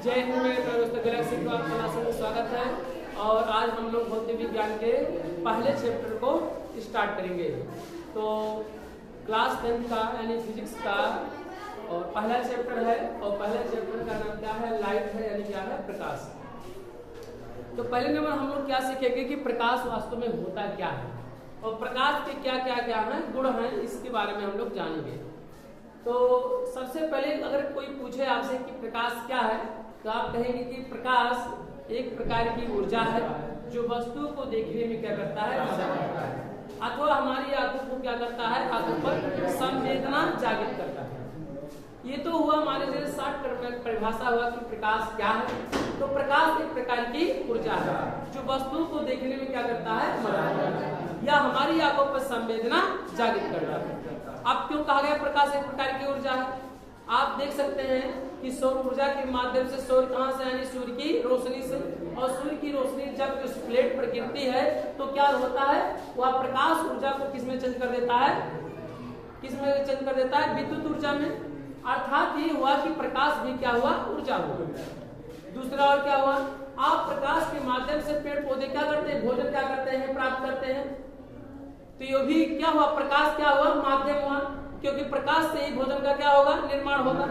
जय हिंद मेरे दोस्तों, गैलेक्सी को आपका क्लास में स्वागत है। और आज हम लोग भौतिक विज्ञान के पहले चैप्टर को स्टार्ट करेंगे। तो क्लास 10 का यानी फिजिक्स का और पहला चैप्टर है, और पहले चैप्टर का नाम क्या है? लाइट है, यानी क्या है? प्रकाश। तो पहले नंबर हम लोग क्या सीखेंगे कि प्रकाश वास्तव में होता क्या है और प्रकाश के क्या क्या क्या है गुण हैं, इसके बारे में हम लोग जानेंगे। तो सबसे पहले अगर कोई पूछे आपसे कि प्रकाश क्या है, तो आप कहेंगे कि प्रकाश एक प्रकार की ऊर्जा है जो वस्तु को देखने में क्या करता है, मदद करता है, अथवा हमारी आंखों को क्या करता है, आंखों पर संवेदना जागृत करता है। ये तो हुआ हमारे जैसे शॉर्ट में परिभाषा हुआ कि प्रकाश क्या है। तो प्रकाश एक प्रकार की ऊर्जा है जो वस्तु को देखने में क्या करता है, मदद करता है, या हमारी आंखों पर संवेदना जागृत करता है। अब क्यों कहा गया प्रकाश एक प्रकार की ऊर्जा है? आप देख सकते हैं कि सौर ऊर्जा के माध्यम से सूर्य कहां से, यानी सूर्य की रोशनी से, और सूर्य की रोशनी जब उस प्लेट पर गिरती है तो क्या होता है, वह प्रकाश ऊर्जा को किसमें चेंज कर देता है, किसमें चेंज कर देता है, विद्युत ऊर्जा में। अर्थात ये हुआ कि प्रकाश भी क्या हुआ, ऊर्जा हुआ। दूसरा और क्या हुआ, आप प्रकाश के माध्यम से पेड़ पौधे क्या करते हैं, भोजन क्या करते हैं, प्राप्त करते हैं। तो ये भी क्या हुआ, प्रकाश क्या हुआ, माध्यम हुआ, क्योंकि प्रकाश से ही भोजन का क्या होगा, निर्माण होगा।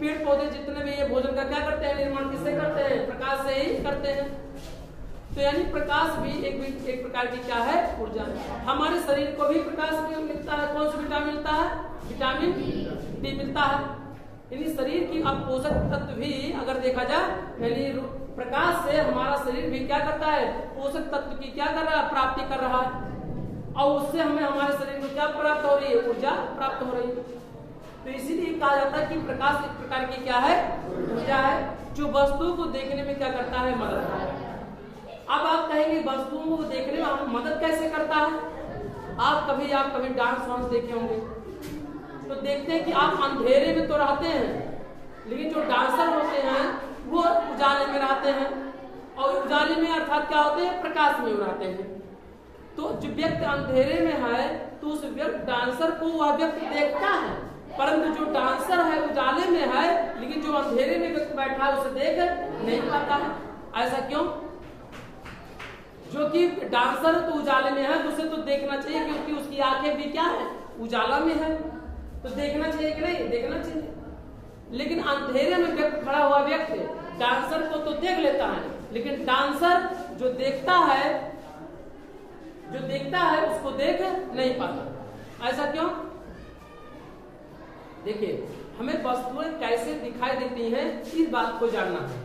पेड़ पौधे जितने भी ये भोजन का क्या करते हैं, निर्माण किससे करते हैं, प्रकाश से ही करते हैं। तो यानी प्रकाश भी एक प्रकार की क्या है, ऊर्जा है। हमारे शरीर को भी प्रकाश मिलता है। कौन सा विटामिन मिलता है, विटामिन डी मिलता है। यानी शरीर की अब पोषक तत्व भी अगर देखा जाए, यानी प्रकाश से हमारा शरीर भी क्या करता है, पोषक तत्व की क्या कर रहा है, प्राप्ति कर रहा है, और उससे हमें हमारे शरीर को क्या प्राप्त हो रही है, ऊर्जा प्राप्त हो रही है। तो इसीलिए कहा जाता है कि प्रकाश एक प्रकार की क्या है, ऊर्जा है जो वस्तु को देखने में क्या करता है, मदद करता है। अब आप कहेंगे वस्तुओं को देखने में मदद कैसे करता है? आप कभी डांस वांस देखे होंगे, तो देखते हैं कि आप अंधेरे में तो रहते हैं, लेकिन जो डांसर होते हैं वो उजाले में रहते हैं, और उजाले में अर्थात क्या होते हैं, प्रकाश में रहते हैं। तो जो व्यक्ति अंधेरे में है तो उस व्यक्ति डांसर को वह व्यक्ति देखता है, परंतु जो डांसर है उजाले में है, लेकिन जो अंधेरे में व्यक्ति बैठा है उसे देख नहीं पाता है। ऐसा क्यों? जो कि डांसर तो उजाले में है, उसे तो देखना चाहिए, क्योंकि उसकी आंखें भी क्या है, उजाला में है, तो देखना चाहिए कि नहीं, देखना चाहिए। लेकिन अंधेरे में व्यक्ति खड़ा हुआ व्यक्ति डांसर को तो देख लेता है, लेकिन डांसर जो देखता है उसको देख नहीं पाता। ऐसा क्यों? देखिए, हमें वस्तुएं कैसे दिखाई देती हैं, इस बात को जानना है।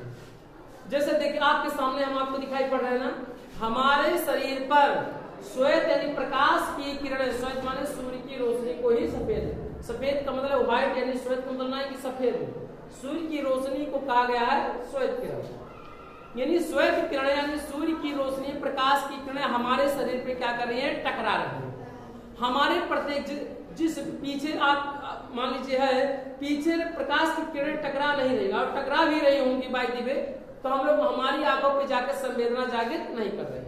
जैसे देखिए आपके सामने हम आपको दिखाई पड़ रहे हैं ना, हमारे शरीर पर श्वेत यानी प्रकाश की किरणें, श्वेत माने सूर्य की रोशनी को ही सफेद का मतलब व्हाइट, यानी श्वेत का मतलब नहीं कि सफेद, सूर्य की रोशनी को कहा गया है श्वेत किरण। यानी श्वेत किरणें यानी सूर्य की रोशनी, प्रकाश की किरणें हमारे शरीर पे क्या कर रही है, टकरा रही है। हमारे प्रत्येक जिस पीछे आप मान लीजिए है, पीछे प्रकाश की किरणें टकरा नहीं रही, और टकरा भी रही होंगी बाय द वे, तो हम लोग हमारी आंखों पे जाकर संवेदना जागृत नहीं कर रहे।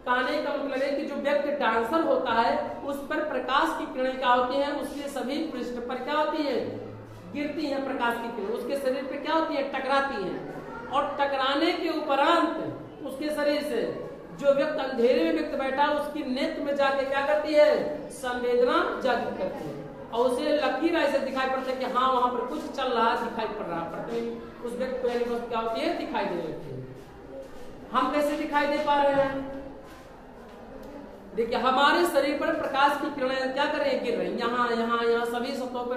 कहने का मतलब है कि जो व्यक्ति डांसर होता है उस पर प्रकाश की किरणें क्या होती हैं, उसके सभी पृष्ठ पर क्या होती है, गिरती हैं प्रकाश की किरणें, उसके शरीर पे क्या होती है, टकराती हैं, और टकराने के उपरांत उसके शरीर से जो व्यक्ति अंधेरे में व्यक्ति बैठा है उसकी नेत्र में जाके क्या करती है, संवेदना जागृत करती है, और उसे लकीर ऐसे दिखाई पड़ता है कि हाँ वहां पर कुछ चल रहा दिखाई पड़ रहा, पड़ते उस व्यक्ति को क्या होती है, दिखाई देने लगती है। हम कैसे दिखाई दे पा रहे हैं? देखिए हमारे शरीर पर प्रकाश की किरणें क्या कर रही है, गिर रही, यहाँ सभी सतहों पर।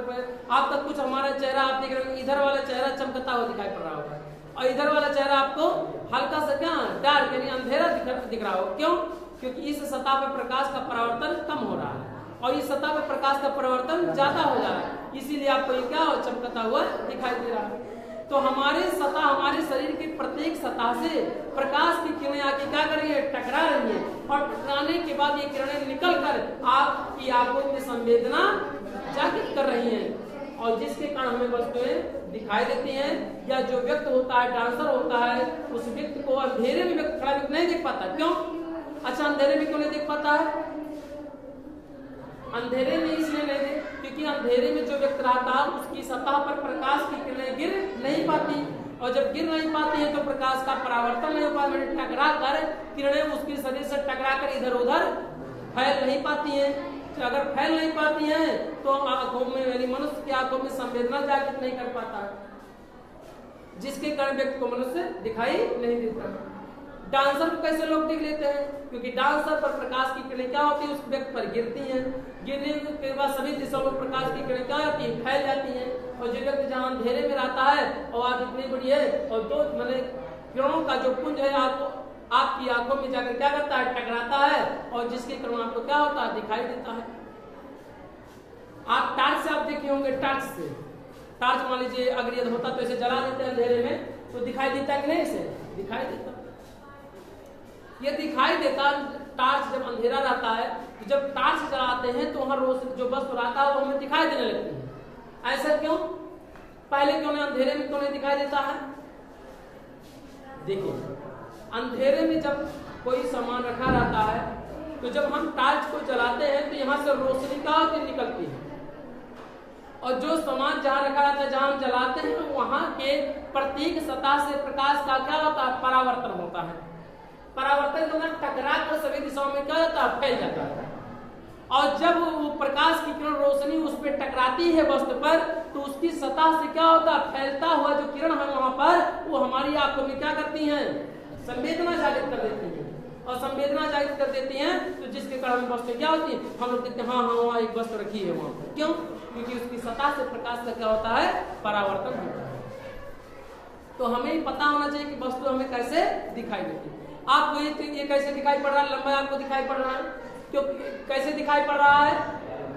आपका कुछ हमारा चेहरा आप देख रहे हैं, इधर वाला चेहरा चमकता हुआ दिखाई पड़ रहा होगा, और इधर वाला चेहरा आपको हल्का सा क्या डार्क यानी अंधेरा दिख रहा हो। क्यों? क्योंकि इस सतह पर प्रकाश का परावर्तन कम हो रहा है, और इस सतह पर प्रकाश का परावर्तन ज्यादा हो जा रहा है, इसीलिए आपको ये क्या चमकता हुआ दिखाई दे रहा है। तो हमारे सतह, हमारे शरीर की प्रत्येक सतह से प्रकाश की किरणें आके क्या कर रही है, टकरा रही है, और टकराने के बाद ये किरणें निकलकर आपकी आंखों की संवेदना जागृत कर रही हैं, और जिसके कारण हमें वस्तुएं दिखाई देती हैं। या जो व्यक्ति होता है, डांसर होता है, उस व्यक्ति को अंधेरे में व्यक्ति खड़ा नहीं देख पाता। क्यों? अच्छा, अंधेरे में क्यों नहीं देख पाता है? अंधेरे में इसलिए नहीं देख, क्योंकि अंधेरे में जो व्यक्ति रहता है उसकी सतह पर प्रकाश की किरणें गिर नहीं पाती, और जब गिर नहीं पाती है तो प्रकाश का परावर्तन नहीं हो पाता, टकरा कर किरणें उसके शरीर से टकरा कर इधर उधर फैल नहीं पाती हैं। तो अगर फैल नहीं पाती हैं तो आंखों में यानी मनुष्य की आंखों में संवेदना जागृत नहीं कर पाता, जिसके कारण व्यक्ति को मनुष्य दिखाई नहीं देता। डांसर को कैसे लोग देख लेते हैं? क्योंकि डांसर पर प्रकाश की किरणें क्या होती है, उस व्यक्ति पर गिरती हैं। गिरने के बाद सभी दिशाओं में प्रकाश की किरणें क्या होती है, फैल जाती हैं। और जो व्यक्ति जहाँ अंधेरे में रहता है और आंख इतनी बड़ी है और दो मैंने किरणों का जो पुंज है आपकी आंखों में जाकर क्या करता है, टकराता है, और जिसके कारण आपको क्या होता है, दिखाई देता है। आप टार्च से आप देखे होंगे, टार्च से टार्च मान लीजिए अगर ये होता तो इसे जला देते हैं अंधेरे में, तो दिखाई देता है कि नहीं? इसे दिखाई देता, ये दिखाई देता। टार्च जब अंधेरा रहता है तो जब टार्च जलाते हैं तो वहां रोशनी जो वस्तु रहता है वो हमें दिखाई देने लगती है। ऐसा क्यों? पहले क्यों नहीं, अंधेरे में क्यों नहीं दिखाई देता है? देखिए, अंधेरे में जब कोई सामान रखा रहता है तो जब हम टार्च को जलाते हैं तो यहाँ से रोशनी क्या होती निकलती है, और जो सामान जहाँ रखा रहता है, जहाँ हम जलाते हैं, वहां के प्रत्येक सतह से प्रकाश का क्या होता है, परावर्तन होता है। परावर्तन के अंदर टकरा कर सभी दिशाओं में क्या होता है, फैल जाता है। और जब वो प्रकाश की किरण रोशनी उस पर टकराती है वस्तु पर, तो उसकी सतह से क्या होता है, फैलता हुआ जो किरण है वहां पर, वो हमारी आंखों में क्या करती हैं, संवेदना जागृत कर देती है। और संवेदना जागृत कर देती हैं तो जिसके कारण वस्तु क्या होती है, हम लोग कहते हैं हाँ हाँ वहाँ एक वस्तु रखी है वहां पर। क्यों? क्योंकि उसकी सतह से प्रकाश का क्या होता है, परावर्तन होता है। तो हमें पता होना चाहिए कि वस्तु हमें कैसे दिखाई देती है। आपको ये कैसे दिखाई पड़ रहा है, लंबा आपको दिखाई पड़ रहा है, क्यों कैसे दिखाई पड़ रहा है?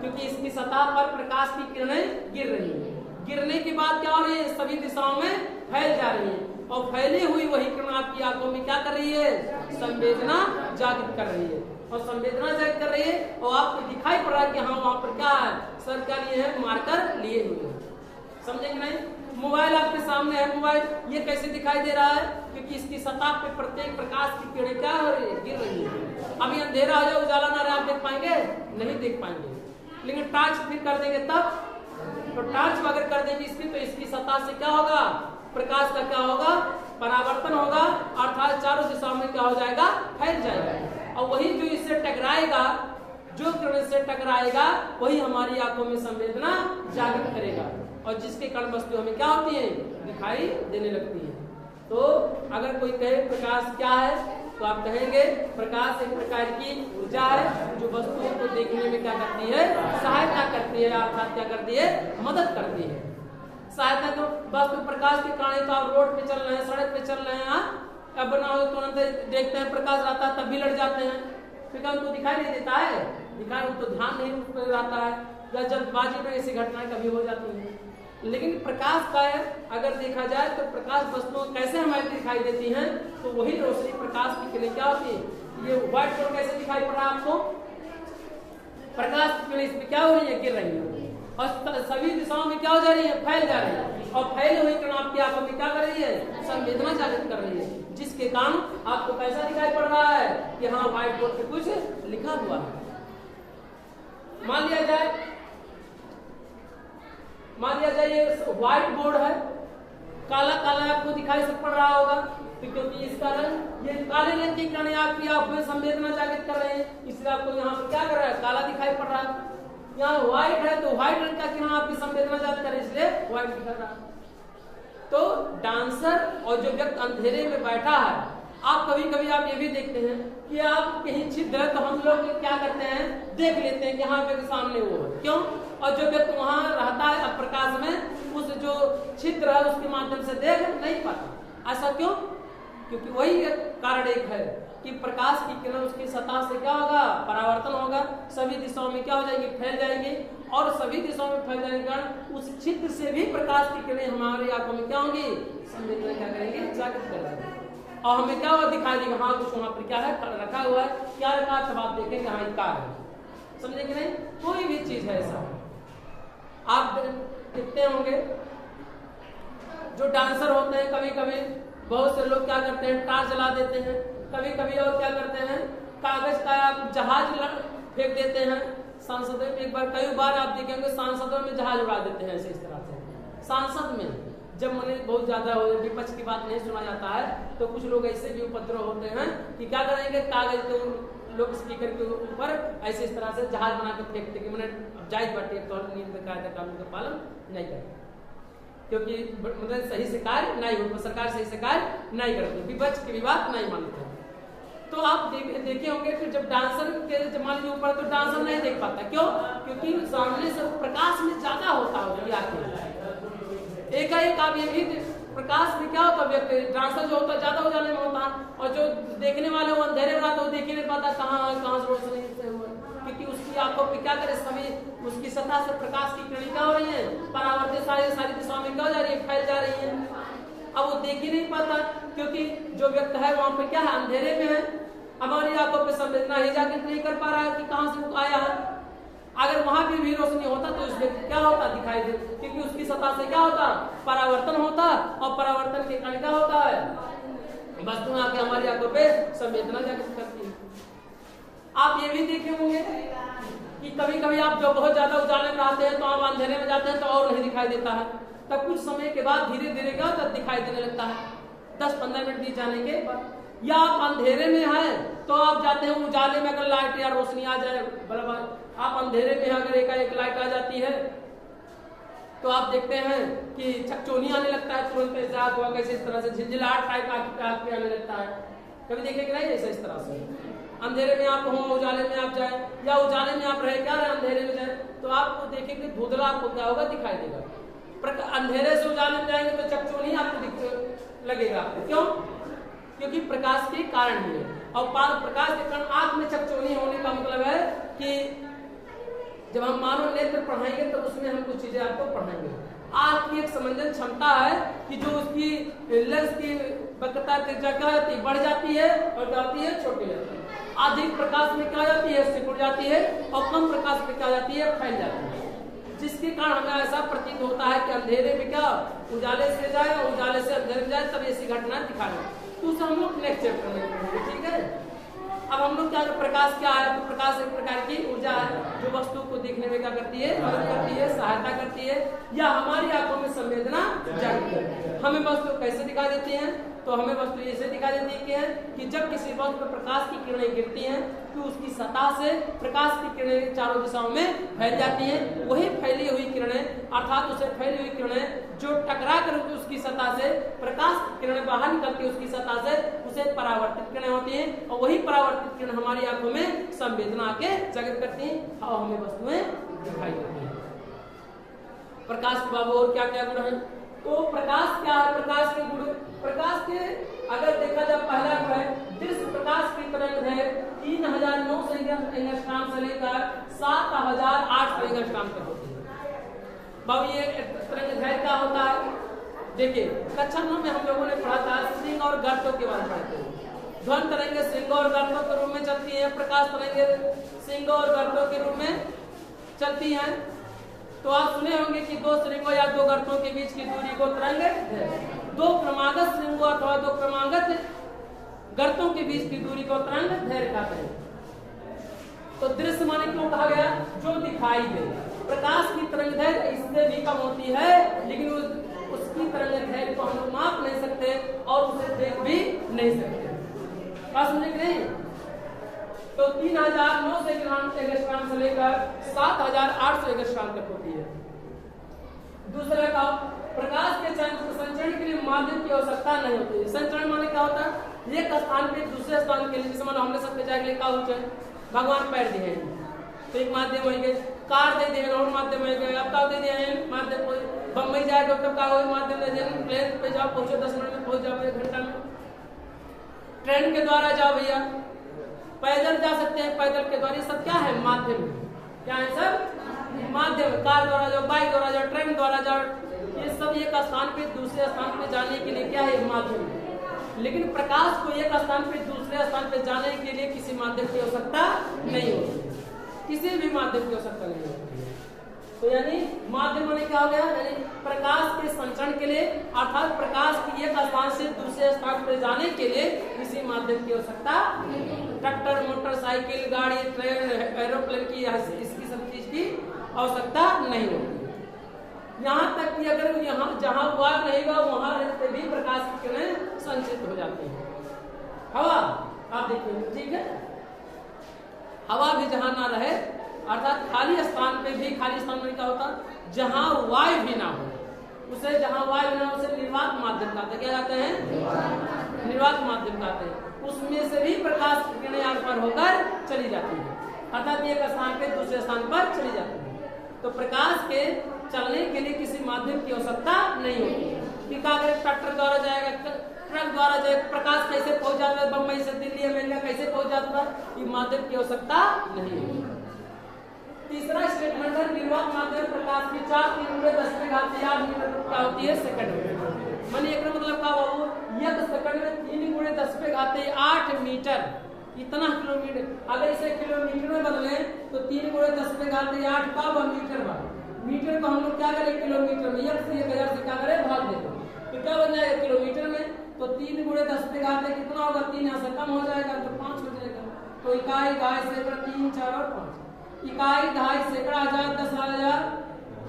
क्योंकि इसकी सतह पर प्रकाश की किरणें गिर रही हैं। गिरने के बाद क्या हो रही है, सभी दिशाओं में फैल जा रही है, और फैली हुई वही किरण आपकी आंखों में क्या कर रही है, संवेदना जागृत कर रही है। और संवेदना जागृत कर रही है और आपको दिखाई पड़ रहा है कि हाँ वहां पर क्या है, सर क्या लिए है, मार्कर लिए हुए। समझे कि नहीं? मोबाइल आपके सामने है, मोबाइल ये कैसे दिखाई दे रहा है, क्योंकि इसकी सतह पे प्रत्येक प्रकाश की किरणें क्या हो रही है, गिर रही है। अभी अंधेरा हो जाए, उजाला ना रहे, आप देख पाएंगे? नहीं देख पाएंगे। लेकिन टॉर्च फिर कर देंगे तब, तो टॉर्च अगर कर देंगे इसकी, तो इसकी सतह से क्या होगा, प्रकाश का क्या होगा, परावर्तन होगा, अर्थात चारों दिशाओं में क्या हो जाएगा, फैल जाएगा। और वही जो इससे टकराएगा, जो किरण से टकराएगा, वही हमारी आंखों में संवेदना जागृत करेगा, और जिसके कारण वस्तु हमें क्या होती है, दिखाई देने लगती है। तो अगर कोई कहे प्रकाश क्या है, तो आप कहेंगे प्रकाश एक प्रकार की ऊर्जा है जो वस्तुओं को देखने में क्या करती है, सहायता करती है, अर्थात क्या करती है, मदद करती है। सहायता तो वस्तु प्रकाश के कारण तो आप रोड पे चल रहे हैं, सड़क पे चल रहे हैं, अब ना हो तुरंत देखते हैं प्रकाश रहता है तब भी लड़ जाते हैं, फिर उनको दिखाई नहीं देता है, दिखाई तो ध्यान नहीं उस पर रहता है, या जल्दबाजी में ऐसी घटनाएं कभी हो जाती हैं। लेकिन प्रकाश का अगर देखा जाए तो प्रकाश वस्तुओं कैसे हमें दिखाई देती हैं, तो वही रोशनी प्रकाश की किरणें क्या होती है, ये व्हाइट बोर्ड कैसे दिखाई पड़ रहा है आपको, प्रकाश की किरणें इसमें क्या हो रही है, गिर रही है, और सभी दिशाओं में क्या हो जा रही है, फैल जा रही है, और फैली हुई किरण आपकी आंखों में क्या कर रही है, संवेदना जागृत कर रही है, जिसके कारण आपको कैसा दिखाई पड़ रहा है कि हाँ व्हाइट बोर्ड पे कुछ लिखा हुआ है। मान लिया जाए ये व्हाइट बोर्ड है, काला काला आपको दिखाई पड़ रहा होगा, तो क्योंकि इसका रंग ये काले रंग की किरणें आपकी आंखों में संवेदना जागृत कर रहे हैं, इसलिए आपको यहाँ पर क्या कर रहा है, काला दिखाई पड़ रहा है। यहाँ व्हाइट है तो व्हाइट रंग का किरण आपकी संवेदना जागृत कर रही है, इसलिए व्हाइट दिखा रहा है। तो डांसर और जो व्यक्ति अंधेरे में बैठा है, आप कभी कभी आप ये भी देखते हैं कि आप कहीं छिद्र है तो हम लोग क्या करते हैं, देख लेते हैं कि हाँ व्यक्ति सामने वो है, क्यों? और जो व्यक्ति वहां रहता है प्रकाश में, उस जो छिद्र है उसके माध्यम से देख नहीं पाता। ऐसा क्यों? क्योंकि वही कारण एक है कि प्रकाश की किरण उसकी सतह से क्या होगा, परावर्तन होगा, सभी दिशाओं में क्या हो जाएंगे, फैल जाएंगे, और सभी दिशाओं में फैल जाने के कारण उस छिद्र से भी प्रकाश की किरणें हमारी आंखों में क्या होंगी, संवेदना क्या करेंगे, जागृत कर देंगे, और हमें क्या हुआ, दिखाई देगा हाँ कुछ वहां पर क्या है, रखा हुआ है, क्या रखा है, तब आप देखेंगे हाँ कार है। समझे कि नहीं? कोई भी चीज है ऐसा आप देखते होंगे, जो डांसर होते हैं कभी कभी बहुत से लोग क्या करते हैं, टार्च जला देते हैं, कभी कभी और क्या करते हैं, कागज का जहाज फेंक देते हैं। सांसदों में एक बार, कई बार आप देखेंगे सांसदों में जहाज उड़ा देते हैं ऐसे, इस तरह से सांसद में जब मैंने बहुत ज्यादा हो विपक्ष की बात नहीं सुना जाता है तो कुछ लोग ऐसे भी उपद्रव होते हैं कि क्या करेंगे, कागज के लोग स्पीकर के ऊपर ऐसे इस तरह से जहाज बना कर फेंकते कि मैंने जायज बाटे तो नियम कायदा कानून का पालन नहीं करते, क्योंकि मतलब सही से कार्य नहीं हो, सरकार सही से कार्य नहीं करती, विपक्ष की बात नहीं मानते। तो आप देखे होंगे कि जब डांसर के जमाने के ऊपर तो डांसर नहीं देख पाता, क्यों? क्योंकि सामने से प्रकाश में ज्यादा होता है, एकाएक आप ये भी प्रकाश में क्या होता है, डांसर जो होता है ज्यादा उजाले में होता है और जो देखने वाले वो अंधेरे में रहता है, वो देख नहीं पाता कहाँ से रोशनी से हुआ, क्योंकि उसकी आंखों पे क्या करे, सभी उसकी सतह से प्रकाश की किरणें क्या हो रही है, परावर्तित सारी दिशाओं में क्या हो जा रही है, फैल जा रही है। अब वो देख ही नहीं पाता क्योंकि जो व्यक्ति है वहां पे क्या है, अंधेरे में है, हमारी आंखों पे संवेदना ही जाकर नहीं कर पा रहा है कि कहाँ से वो आया है। अगर वहां भी रोशनी होता तो उस व्यक्ति क्या होता, दिखाई दे, क्योंकि उसकी सतह से क्या होता, परावर्तन होता, और परावर्तन के कारण क्या होता है, वस्तु आके हमारी आंखों पे संवेदना जागृत करती है। आप ये भी देखे होंगे कि कभी कभी आप जो बहुत ज्यादा उजाले में आते हैं तो आप अंधेरे में जाते हैं तो और नहीं दिखाई देता है, तब कुछ समय के बाद धीरे धीरे क्या तब दिखाई देने लगता है, 10-15 मिनट बीत जाने के बाद। या आप अंधेरे में हैं तो आप जाते हैं उजाले में, अगर लाइट या रोशनी आ जाए, आप अंधेरे में अगर एक लाइट आ जाती है तो आप देखते हैं कि चकचोनी आने लगता है, तुरंत हुआ कैसे इस तरह से झिलझिलाहट टाइप आपके आने लगता है। कभी देखेंगे नहीं ऐसा इस तरह से, अंधेरे में आप हो उजाले में आप जाए, या उजाले में आप रहे क्या रहे अंधेरे में जाए तो आपको देखेंगे धुंधला आपको क्या होगा, दिखाई देगा। अंधेरे से उजाले में जाएंगे तो चकचोनी आपको लगेगा, क्यों? क्योंकि प्रकाश के कारण ही है, और प्रकाश के कारण आंख में चकचोनी होने का मतलब है कि जब हम मानव नेत्र पढ़ाएंगे तो उसमें हम कुछ चीजें आपको पढ़ाएंगे। आंख की एक समंजन क्षमता है कि जो उसकी लेंस की वक्रता क्या होती है, बढ़ जाती है और जाती है छोटी जाती है। अधिक प्रकाश में क्या जाती है, सिकुड़ जाती है, और कम प्रकाश में क्या जाती है, फैल जाती है, जिसके कारण हमें ऐसा प्रतीत होता है कि अंधेरे में क्या उजाले से जाए और उजाले से अंधेरे में जाए, तब ऐसी घटना दिखाएं। तो उसे हम लोग नेक्स्ट चैप्टर में पढ़ेंगे, ठीक है। अब हम लोग क्या, प्रकाश क्या है, तो प्रकाश एक प्रकार की ऊर्जा है जो वस्तु को देखने में क्या करती है, मदद करती है, सहायता करती है, या हमारी आंखों में संवेदना जागृत करती है। हमें वस्तु कैसे दिखाई देती है, तो हमें वस्तु ऐसे दिखाई देती है कि जब किसी वस्तु पर प्रकाश की किरणें गिरती हैं तो उसकी सतह से प्रकाश की किरणें चारों दिशाओं में फैल जाती हैं। वही फैली हुई किरणें, अर्थात उसे फैली हुई किरणें जो टकरा कर उसकी सतह से प्रकाश की किरणें बाहर निकलती है, उसकी सतह से उसे परावर्तित किरणें होती हैं, और वही परावर्तित किरण हमारी आंखों में संवेदना के जागृत करती हैं और हमें वस्तुएं दिखाई देती हैं। प्रकाश के बाबू और क्या क्या गुण है, तो प्रकाश क्या है, प्रकाश के गुण, प्रकाश के अगर देखा जाए पहला गुण है दृश्य प्रकाश की तरंग है 3009 एंगस्ट्रॉम से लेकर 7800 एंगस्ट्रॉम तक होती है। बाबू ये तरंग दैर्घ्य क्या होता है, देखिए कक्षा 9 में हम लोगों ने पढ़ा था श्रृंग और गर्तों के बारे में पढ़ते हैं। ध्वनि तरंगे श्रृंग और गर्तों के रूप में चलती है, प्रकाश तरंगे श्रृंग और गर्तों के रूप में चलती हैं। तो आप सुने होंगे कि दो श्रृंगों या दो गर्तों के बीच की दूरी को तरंग है, दो क्रमागत श्रृंगों अथवा दो क्रमागत गर्तों के बीच की दूरी को तरंग दैर्घ्य कहते हैं। तो दृश्य माने क्यों कहा गया, जो दिखाई दे। प्रकाश की तरंग दैर्घ्य इससे भी कम होती है, लेकिन उसकी तरंग दैर्घ्य को हम लोग माप नहीं सकते और उसे देख भी नहीं सकते। बात समझे कि नहीं? तो 3009 एंगस्ट्रॉम से लेकर 7800 एंगस्ट्रॉम तक होती है। दूसरा का प्रकाश के संचरण के लिए माध्यम की आवश्यकता नहीं होती है। संचरण माने क्या होता है, एक स्थान पे दूसरे स्थान के लिए, जैसे मानो हमने सबके जाए का हो चाहे भगवान पैर दिए तो एक माध्यम हो गए, कार दे दिए और माध्यम हो गए, अब का दे दिए माध्यम, बम्बई जाए डॉक्टर का हो माध्यम दे दिए, प्लेन पे जाओ पहुंचो 10 मिनट में पहुंच जाओ, 1 घंटा में। ट्रेन के द्वारा जाओ भैया, पैदल जा सकते हैं, पैदल के द्वारा, ये सब क्या है, माध्यम। क्या है सब माध्यम, कार द्वारा जाओ, बाइक द्वारा जाओ, ट्रेन द्वारा जाओ, ये सब एक स्थान पे दूसरे स्थान पे जाने के लिए क्या है, माध्यम। लेकिन प्रकाश को एक स्थान पे दूसरे स्थान पे जाने के लिए किसी माध्यम की आवश्यकता नहीं होती, किसी भी माध्यम की आवश्यकता नहीं होती। तो यानी माध्यम माने क्या हो गया, यानी प्रकाश के संचरण के लिए, अर्थात प्रकाश की एक स्थान से दूसरे स्थान पर जाने के लिए किसी माध्यम की आवश्यकता, ट्रैक्टर, मोटरसाइकिल, गाड़ी, ट्रेन, एरोप्लेन की, इसकी सब चीज की आवश्यकता नहीं होती। यहाँ तक कि अगर यहाँ जहाँ वायु रहेगा वहां रहते भी प्रकाश की किरणें संचित हो जाती है। हवा आप देखिए, ठीक है, हवा भी जहाँ ना रहे अर्थात खाली स्थान पे भी, खाली स्थान में क्या होता है जहाँ वायु भी ना हो, उसे जहाँ वायु ना उसे निर्वात माध्यम कहते हैं। क्या कहते हैं? निर्वात माध्यम कहते हैं। उसमें से भी प्रकाश की किरणें यहाँ पर होकर चली जाती है, अर्थात एक स्थान पे दूसरे स्थान पर चली जाती है। तो प्रकाश के चलने के लिए किसी माध्यम की आवश्यकता नहीं होती है कि ट्रैक्टर द्वारा जाएगा, ट्रक द्वारा जाएगा, प्रकाश कैसे पहुंच जाता है बम्बई से दिल्ली, अमेरिका कैसे पहुंच जाता है, ये माध्यम की आवश्यकता नहीं है। तीसरा स्टेटमेंट है निर्वात माध्यम प्रकाश की 4×10⁸ मीटर क्या होती है सेकंड में। मानिए एक मतलब क्या बाबू, 1 सेकंड में 3×10⁸ मीटर, इतना किलोमीटर। अगर इसे किलोमीटर में बदले तो 3×10⁸ का मीटर बा, मीटर को हम लोग क्या करें किलोमीटर में 1 से 1000 से क्या करें भाग देते, तो क्या बन जाएगा किलोमीटर में, तो 3×10⁸ कितना होगा, 3 यहाँ से कम हो जाएगा तो 5 हो जाएगा। तो इकाई, ढाई, सैकड़ा, 3, 4 और 5, इकाई, ढाई, सैकड़ा, हजार, 10,000,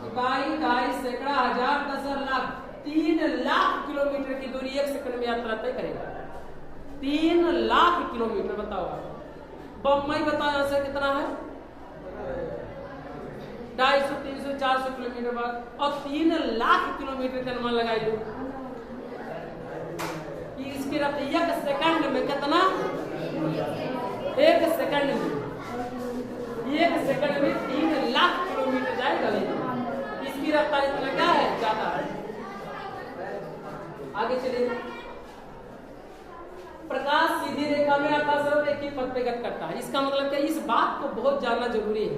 इकाई, ढाई, सैकड़ा, हजार, 10,000, लाख, 3 लाख किलोमीटर की दूरी 1 सेकंड में यात्रा तय करेगा। 3 लाख किलोमीटर बताओ आप। बम्बई बताओ यहाँ से कितना है, 250, 300, 400 किलोमीटर बाद, और 3 लाख किलोमीटर का अनुमान लगाई लो कि इसकी रफ्तार 1 सेकंड में कितना, 1 सेकंड में 3 लाख किलोमीटर जाएगा। इसकी रफ्तार इतना क्या है, ज्यादा है। आगे चलिए, प्रकाश सीधी रेखा में अर्थात सर्वरेखीय पथ पे गति करता है। इसका मतलब क्या, इस बात को बहुत जानना जरूरी है।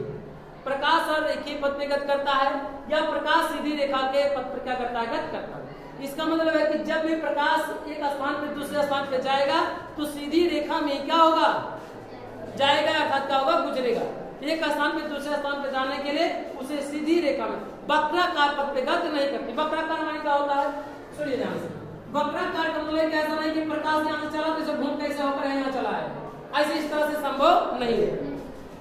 प्रकाश सर्वरेखीय पथ पे गति करता है या प्रकाश सीधी रेखा के पथ पर क्या करता है, गति करता है। इसका मतलब है कि जब भी प्रकाश एक स्थान से दूसरे स्थान पे जाएगा तो सीधी रेखा में क्या होगा, जाएगा, अर्थात क्या होगा, गुजरेगा। एक स्थान पे दूसरे स्थान पे जाने के लिए उसे सीधी रेखा में, वक्राकार पथ पे गति नहीं करती। वक्राकार माने क्या होता है, सुनिए ध्यान से, वक्राकार का मतलब ऐसा नहीं कि प्रकाश यहाँ से चला तो घूम कैसे होकर यहाँ चला है, ऐसे इस तरह से संभव नहीं है।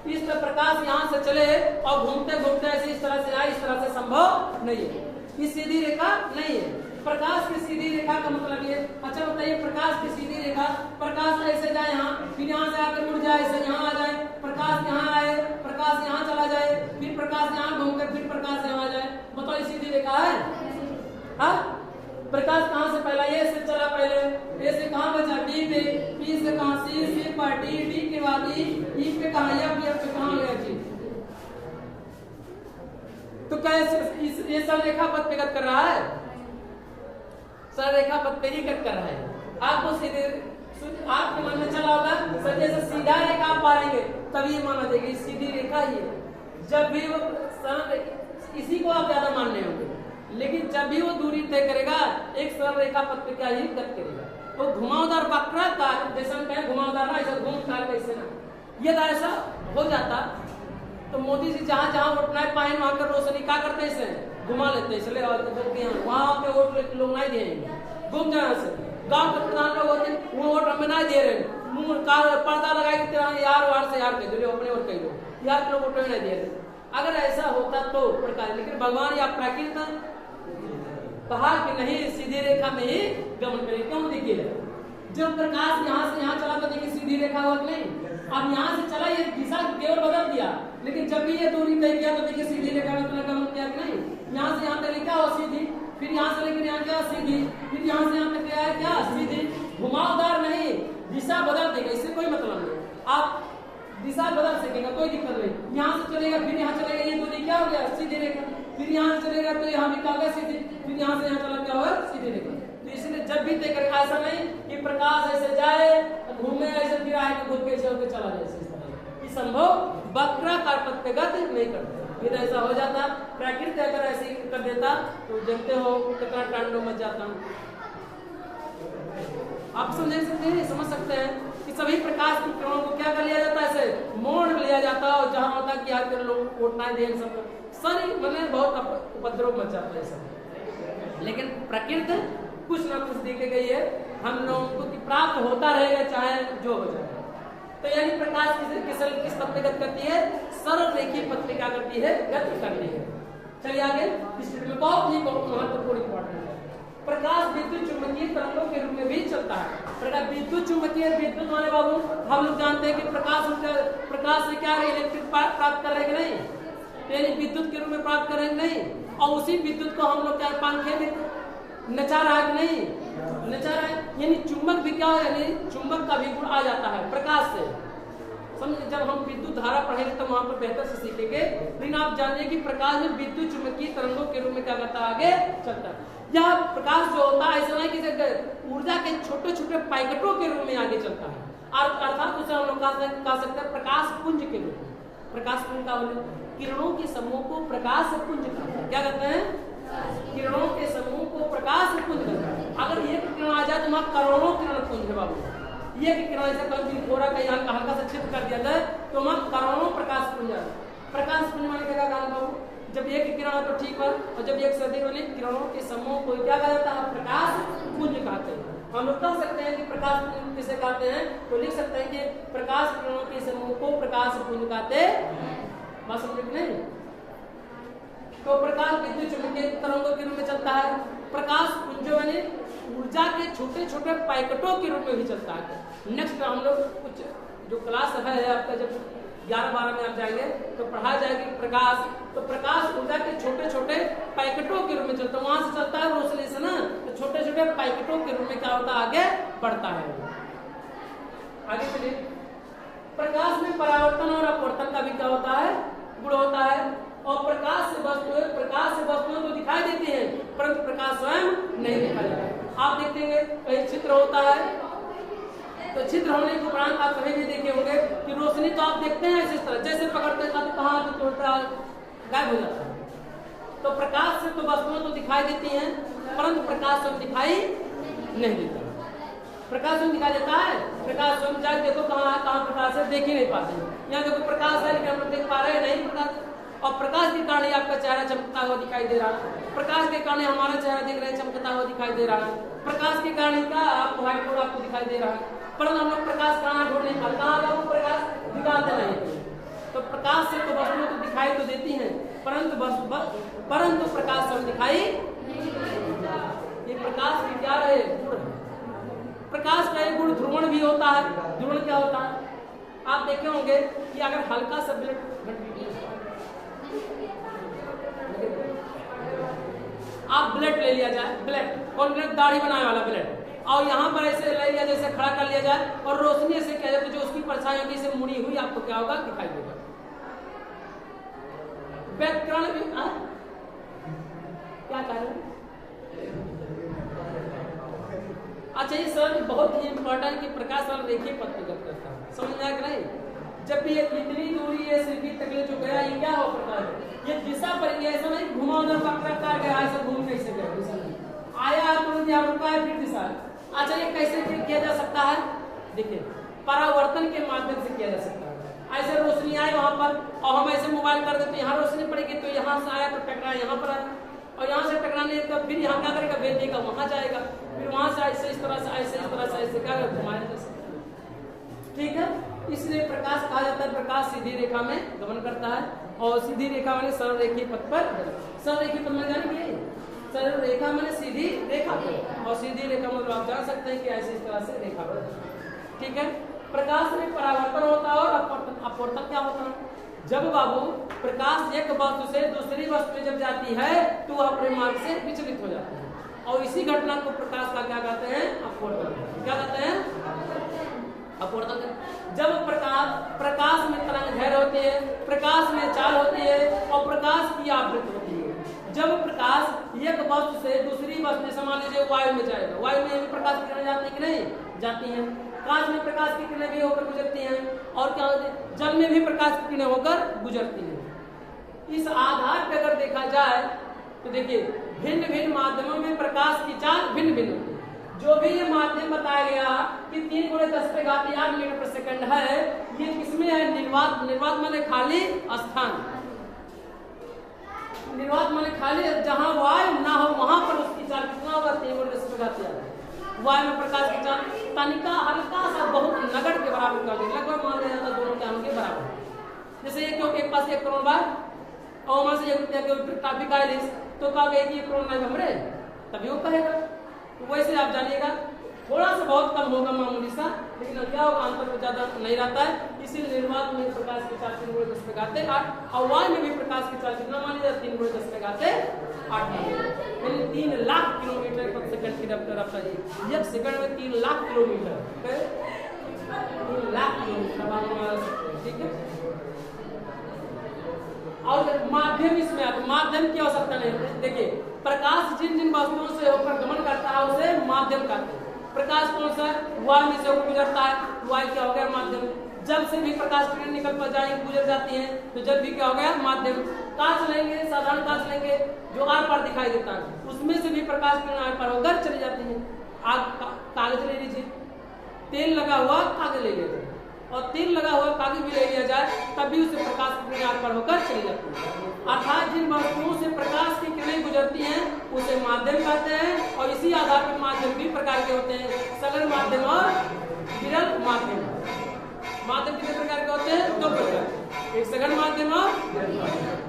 इस तरह प्रकाश यहाँ से चले और घूमते घूमते ऐसे इस तरह से आए, इस तरह से संभव नहीं है। ये सीधी रेखा नहीं है। प्रकाश की सीधी रेखा का मतलब ये, अच्छा बताइए, प्रकाश की सीधी रेखा, प्रकाश ऐसे जाए यहाँ, फिर यहाँ से आकर मुड़ जाए, ऐसे यहाँ आ जाए, प्रकाश यहाँ आए, प्रकाश यहाँ चला जाए, फिर प्रकाश यहाँ घूम कर फिर प्रकाश यहाँ आ जाए, बताओ ये सीधी रेखा है? हाँ, प्रकाश कहाँ से पहला ए से चला, पहले ए से कहाँ बचा बी पे, बी से कहाँ सी पर डी, डी के बाद ई पे कहाँ एफ, एफ पे कहाँ गया जी। तो क्या ये सब रेखा पथ पे गति कर रहा है, सर रेखा पथ पे ही गति कर रहा है। आपको सीधे, आपके मन में चला होगा सर जैसे सीधा रेखा आप पाएंगे तभी ये माना जाएगी सीधी रेखा ही है। जब भी वो इसी को आप ज्यादा मानने होंगे, लेकिन जब भी वो दूरी तय करेगा एक सरल रेखा पथ पे क्या ही गति करेगा। तो घुमावदार वक्राकार, जैसे हम कहें घुमावदार ना, ऐसा घूमकार कैसे ना, ये ऐसा हो जाता तो मोदी जी जहाँ जहाँ वोट नहीं पाए वहां कर रोशनी क्या करते हैं, इसे घुमा लेते हैं, इसलिए वहां पे वोट लोग नहीं देंगे, घूम जाए से। गांव के प्रधान लोग होते वो वोट हमें नहीं दे रहे, मुंह पर्दा लगाए यार वार से यार कह दो, अपने और कह दो यार के लोग वोट नहीं दे रहे। अगर ऐसा होता तो प्रकार, लेकिन भगवान या प्राकृतिक कहा कि नहीं सीधी रेखा में ही गमन करें। क्यों, देखिए जब प्रकाश यहाँ से यहाँ चला तो देखिए सीधी रेखा हुआ नहीं, अब यहाँ से चला ये दिशा केवल बदल दिया, लेकिन जब भी ये दूरी तय किया तो देखिए सीधी रेखा में अपना गमन किया कि नहीं। यहाँ से यहाँ तक क्या हो सीधी, फिर यहाँ से लेकर यहाँ क्या सीधी, फिर यहाँ से यहाँ तक क्या है क्या सीधी, घुमावदार नहीं, दिशा बदल देगा, इससे कोई मतलब नहीं। आप दिशा बदल सकेगा, कोई दिक्कत नहीं। यहाँ से चलेगा फिर यहाँ चलेगा, ये दूरी क्या हो गया सीधी रेखा, फिर यहाँ से चलेगा तो यहाँ भी क्या होगा सीधी, फिर यहाँ से यहाँ चला क्या होगा सीधी रेखा। तो इसलिए जब भी तय करेगा ऐसा नहीं कि प्रकाश ऐसे जाए घूमे ऐसे फिर आए तो घूम के चल के चला जाए, संभव वक्राकार पथ पे गति नहीं करते। फिर ऐसा हो जाता, प्रकृति अगर ऐसे कर देता तो जानते हो कितना टांडो मच जाता। आप समझ सकते हैं, समझ सकते हैं कि सभी प्रकाश की किरणों को क्या कर लिया जाता है, ऐसे मोड़ लिया जाता और जहां होता कि यार के लोग वोट ना दें, सब सारी मतलब बहुत उपद्रव मच जाता है सब। लेकिन प्रकृति कुछ ना कुछ देके गई है हम लोगों को कि प्राप्त होता रहेगा चाहे जो हो जाए। तो यानी प्रकाश किस पथ पे गति करती है, सरल रेखीय पथ पे क्या करती है, गति करती है। चलिए आगे, बहुत ही महत्वपूर्ण इंपॉर्टेंट है। प्रकाश विद्युत चुंबकीय तरंगों के रूप में भी चलता है। विद्युत चुंबकीय, विद्युत माने बाबू हम लोग जानते हैं कि प्रकाश से क्या इलेक्ट्रिक प्राप्त कर रहे हैं कि नहीं, यानी विद्युत के रूप में प्राप्त कर रहे हैं नहीं, और उसी विद्युत को हम लोग क्या पंखे में नचा रहा है कि नहीं, नचा रहा है। यानी चुंबक भी क्या, यानी चुंबक का भी गुण आ जाता है प्रकाश से। समझे, जब हम विद्युत धारा पढ़ेंगे तो वहां पर बेहतर से सीखेंगे। लेकिन आप जानिए कि प्रकाश में विद्युत चुंबकीय तरंगों के रूप में क्या करता है, आगे चलता है। यह प्रकाश जो होता है ऐसा नहीं कि ऊर्जा के छोटे छोटे पैकेटों के रूप में आगे चलता है, अर्थात उसे हम लोग कह सकते हैं प्रकाश पुंज के रूप में। प्रकाश पुंज का किरणों के समूह को प्रकाश पुंज कहते हैं। क्या कहते हैं, किरणों के समूह को प्रकाश पुंज कहते हैं। अगर एक किरण आ जाए तो वहां करोड़ों किरण पुंज है बाबू। ये किरण ऐसा कभी थोड़ा कहीं हल्का सा छिद्र कर दिया जाए तो वहां करोड़ों प्रकाश पुंज है। प्रकाश पुंज माने क्या कहना बाबू, जब एक किरण है तो ठीक है, और जब एक से अधिक वाली किरणों के समूह को क्या कहा जाता है, प्रकाश पुंज कहते हैं। हम लोग कह सकते हैं कि प्रकाश पुंज किसे कहते हैं, तो लिख सकते हैं कि प्रकाश किरणों के समूह को प्रकाश पुंज कहते हैं। बात समझ नहीं? तो प्रकाश विद्युत चुंबकीय तरंगों के रूप में चलता है। प्रकाश पुंज यानी ऊर्जा के छोटे छोटे पैकेटों के रूप में भी चलता है। नेक्स्ट हम लोग कुछ जो क्लास है आपका, जब 11-12 में आप जाएंगे तो पढ़ा जाएगी प्रकाश। तो प्रकाश ऊर्जा के छोटे छोटे पैकेटों के रूप में चलता है, वहां से चलता है रोशनी से ना, तो छोटे छोटे पैकेटों के रूप में क्या होता है, आगे बढ़ता है। आगे चलिए, प्रकाश में परावर्तन और अपवर्तन का भी क्या होता है, गुण होता है। और प्रकाश से वस्तुएं तो दिखाई देती हैं, परंतु प्रकाश स्वयं नहीं दिखाई देता। आप देखेंगे कहीं चित्र होता है, तो चित्र होने के उपरांत आप कभी भी देखे होंगे कि रोशनी तो आप देखते हैं इस तरह, जैसे पकड़ते हैं तो कहाँ तो गायब हो जाता है। तो प्रकाश से तो वस्तुएं तो दिखाई देती हैं, परंतु प्रकाश स्वयं दिखाई नहीं देता। प्रकाश स्वयं दिखाई देता है, प्रकाश स्वयं जाए देखो कहाँ प्रकाश है, देख ही नहीं पाते। यहाँ देखो प्रकाश है लेकिन हम लोग देख पा रहे हैं नहीं प्रकाश, और प्रकाश के कारण आपका चेहरा चमकता हुआ दिखाई दे रहा है। प्रकाश के कारण हमारा चेहरा देख रहे हैं चमकता हुआ दिखाई दे रहा है। प्रकाश के कारण का आपको व्हाइट बोर्ड आपको दिखाई दे रहा है, परंतु हम लोग प्रकाश कहाँ ढूंढ नहीं पाते, कहाँ आपको प्रकाश दिखाते नहीं। तो प्रकाश से तो वस्तुएं तो दिखाई तो देती हैं, परंतु प्रकाश स्वयं दिखाई। ये प्रकाश की क्या है, गुण। प्रकाश का एक गुण ध्रुवण भी होता है। ध्रुवण क्या होता है, आप देखे होंगे कि अगर हल्का सा ब्लड, आप ब्लड ले लिया जाए, ब्लड कौन ब्लड, दाढ़ी बनाने वाला ब्लड, और यहाँ पर ऐसे ले लिया जैसे खड़ा कर लिया जाए और रोशनी ऐसे किया जाए तो जो उसकी परछाई होगी इसे मुड़ी हुई आपको क्या होगा, दिखाई देगा। व्याकरण भी क्या कारण, अच्छा ये सर बहुत ही इंपॉर्टेंट कि प्रकाश वाला रेखीय पथ पर गति करता है, समझ में आया कि नहीं। जब भी इतनी दूरी है सिर की तकलीफ जो गया, ये क्या हो प्रकार है, ये दिशा पर गया, ऐसा नहीं घुमा उधर पकड़ा गया, ऐसा घूम कैसे गया, आया तुरंत यहाँ रुका है फिर दिशा। अच्छा ये कैसे किया जा सकता है, देखिए परावर्तन के माध्यम से किया जा सकता है। ऐसे रोशनी आए वहां पर और हम ऐसे मोबाइल कर देते, यहाँ रोशनी पड़ेगी तो यहाँ से आया तो टकरा यहाँ पर आया, और यहाँ से टकराने तो फिर यहाँ क्या करेगा, भेज देगा वहां जाएगा, फिर वहां से ऐसे इस तरह से ऐसे इस तरह से ऐसे क्या घुमाया जा सकता है। ठीक है, इसलिए प्रकाश कहा जाता है, प्रकाश सीधी रेखा में गमन करता है, और सीधी रेखा माने सरल रेखीय पथ पर। सरल रेखीय पथ में जानेंगे, सरल रेखा माने सीधी रेखा पर, और सीधी रेखा मतलब आप जान सकते हैं कि ऐसे इस तरह से रेखा पर। ठीक है, प्रकाश में परावर्तन होता है और अपवर्तन क्या होता है, जब बाबू प्रकाश एक वस्तु से दूसरी वस्तु में जब जाती है तो वह अपने मार्ग से विचलित हो जाती है, और इसी घटना को प्रकाश का क्या कहते हैं, अपवर्तन। क्या कहते हैं, अपवर्तन। जब प्रकाश में तरंग दैर्घ्य होती है, प्रकाश में चाल होती है, और प्रकाश की आवृत्ति होती है। जब प्रकाश एक वस्तु से दूसरी वस्तु, समान लीजिए वायु में जाएगा, वायु में भी प्रकाश की किरणें जाती है कि नहीं, जाती हैं। कांच में प्रकाश की किरणें भी होकर गुजरती हैं, और क्या होती है, जल में भी प्रकाश की किरणें होकर गुजरती हैं। इस आधार पर अगर देखा जाए तो देखिए भिन्न भिन्न माध्यमों में प्रकाश की चाल भिन्न भिन्न होती है। जो भी ये माध्यम बताया गया कि 3 × 10⁸ मीटर पर सेकंड है, ये किसमें है, निर्वात माने खाली स्थान, निर्वात माने खाली, जहां वायु ना हो वहां पर उसकी चाल कितना होगा, 3 × 10⁻⁴। वायु में प्रकाश की चाल तनिका हल्का सा बहुत नगड़ के बराबर कर देगा, लगभग मान लिया जाता दोनों के के बराबर। जैसे एक पास 1 करोड़ बार और वहां से ₹1 की ट्रैफिक आए तो कहा कि ये कोरोना हमरे, तभी वो कहेगा। तो वैसे आप जानिएगा थोड़ा सा बहुत कम होगा मामूली सा, लेकिन क्या होगा अंतर ज्यादा नहीं रहता है। इसीलिए निर्वात में प्रकाश की चाल 3 × 10 पे घाते 8 और वायु में भी प्रकाश की चाल कितना मानी जाती है 3 × 10 पे घाते 8 यानी 3 लाख किलोमीटर प्रति सेकंड की रफ्तार है। एक सेकंड में 3 लाख किलोमीटर, 3 लाख किलोमीटर, ठीक है। और माध्यम इसमें आता, माध्यम की आवश्यकता नहीं है। देखिए प्रकाश जिन जिन वस्तुओं से होकर गमन करता है उसे माध्यम कहते हैं। प्रकाश कौन सा वायु में से होकर गुजरता है, वायु क्या हो गया माध्यम। जल से भी प्रकाश किरण निकल पर जाएंगे गुजर जाती हैं, तो जल भी क्या हो गया माध्यम। कांच लेंगे, साधारण कांच लेंगे जो आर पार दिखाई देता है, उसमें से भी प्रकाश किरण आर पार होकर चली जाती है। आप कागज ले लीजिए, तेल लगा हुआ कागज ले लीजिए और तेल लगा हुआ कागज भी ले लिया जाए तभी उसे प्रकाश की किरणें आर पार होकर चली जाती है। अर्थात जिन वस्तुओं से प्रकाश की किरणें गुजरती हैं उसे माध्यम कहते हैं। और इसी आधार पर माध्यम भी प्रकार के होते हैं, सघन माध्यम और विरल माध्यम। माध्यम कितने प्रकार के होते हैं? 2 प्रकार, एक सघन माध्यम और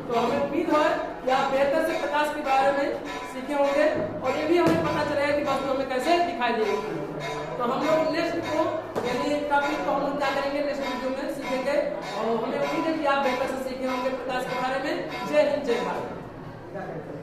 तो हमें उम्मीद है कि आप बेहतर से प्रकाश के बारे में सीखे होंगे और ये भी हमें पता चलेगा कि वस्तु हमें कैसे दिखाई देगी। तो हम लोग नेक्स्ट को यानी टॉपिक को हम लोग क्या करेंगे नेक्स्ट वीडियो में सीखेंगे और हमें उम्मीद है कि आप बेहतर से सीखे होंगे प्रकाश के बारे में। जय हिंद, जय भारत।